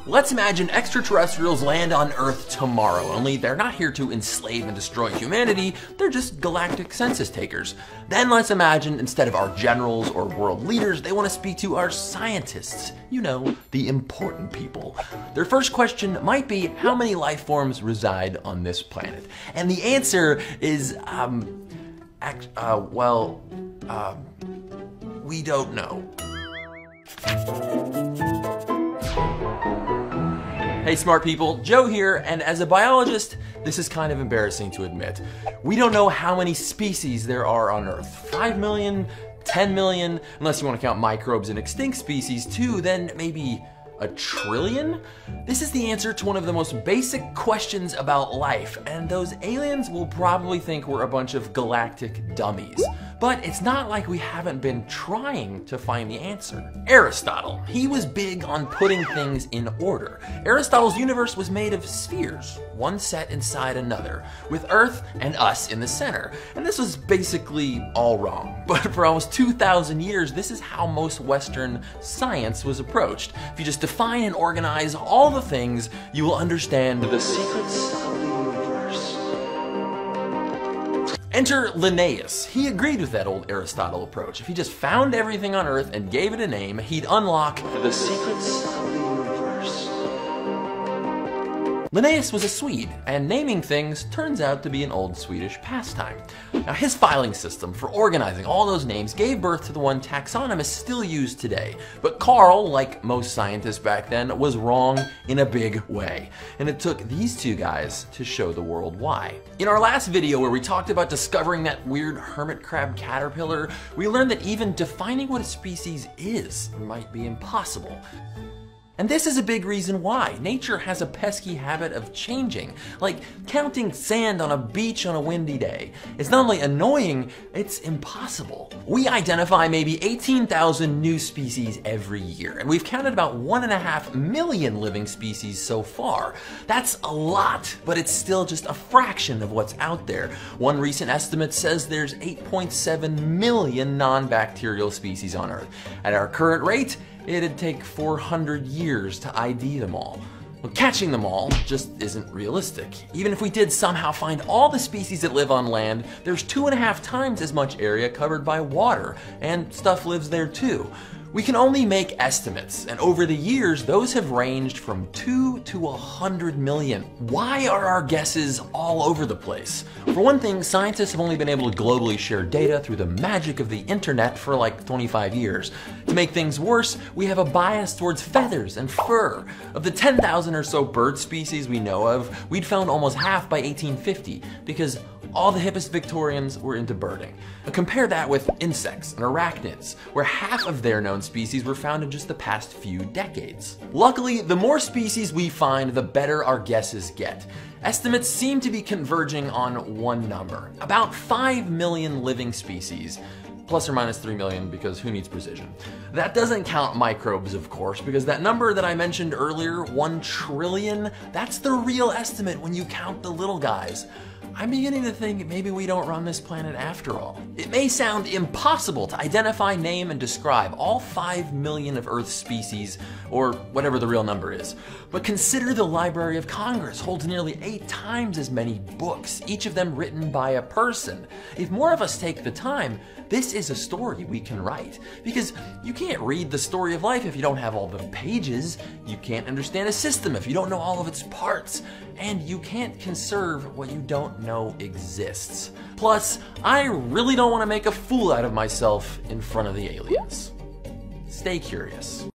Let's imagine extraterrestrials land on Earth tomorrow, only they're not here to enslave and destroy humanity, they're just galactic census takers. Then let's imagine instead of our generals or world leaders, they want to speak to our scientists. You know, the important people. Their first question might be, how many life forms reside on this planet? And the answer is, we don't know. Hey smart people, Joe here, and as a biologist, this is kind of embarrassing to admit. We don't know how many species there are on Earth. 5 million, 10 million, unless you want to count microbes and extinct species too, then maybe a trillion? This is the answer to one of the most basic questions about life, and those aliens will probably think we're a bunch of galactic dummies. But it's not like we haven't been trying to find the answer. Aristotle, he was big on putting things in order. Aristotle's universe was made of spheres, one set inside another, with Earth and us in the center. And this was basically all wrong. But for almost 2,000 years, this is how most Western science was approached. If you just define and organize all the things, you will understand the secrets of the universe. Enter Linnaeus. He agreed with that old Aristotle approach. If he just found everything on Earth and gave it a name, he'd unlock the secrets of the universe. Linnaeus was a Swede, and naming things turns out to be an old Swedish pastime. Now his filing system for organizing all those names gave birth to the one taxonomists still use today. But Carl, like most scientists back then, was wrong in a big way. And it took these two guys to show the world why. In our last video where we talked about discovering that weird hermit crab caterpillar, we learned that even defining what a species is might be impossible. And this is a big reason why. Nature has a pesky habit of changing, like counting sand on a beach on a windy day. It's not only annoying, it's impossible. We identify maybe 18,000 new species every year, and we've counted about 1.5 million living species so far. That's a lot, but it's still just a fraction of what's out there. One recent estimate says there's 8.7 million non-bacterial species on Earth. At our current rate, it'd take 400 years to ID them all. Well, catching them all just isn't realistic. Even if we did somehow find all the species that live on land, there's 2.5 times as much area covered by water, and stuff lives there too. We can only make estimates, and over the years, those have ranged from 2 to 100 million. Why are our guesses all over the place? For one thing, scientists have only been able to globally share data through the magic of the internet for like 25 years. To make things worse, we have a bias towards feathers and fur. Of the 10,000 or so bird species we know of, we'd found almost half by 1850, because all the hippest Victorians were into birding. Now compare that with insects and arachnids, where half of their known species were found in just the past few decades. Luckily, the more species we find, the better our guesses get. Estimates seem to be converging on one number, about 5 million living species. Plus or minus 3 million, because who needs precision? That doesn't count microbes, of course, because that number that I mentioned earlier, 1 trillion, that's the real estimate when you count the little guys. I'm beginning to think maybe we don't run this planet after all. It may sound impossible to identify, name, and describe all 5 million of Earth's species, or whatever the real number is. But consider the Library of Congress holds nearly 8 times as many books, each of them written by a person. If more of us take the time, this is a story we can write. Because you can't read the story of life if you don't have all the pages. You can't understand a system if you don't know all of its parts. And you can't conserve what you don't know exists. Plus, I really don't want to make a fool out of myself in front of the aliens. Stay curious.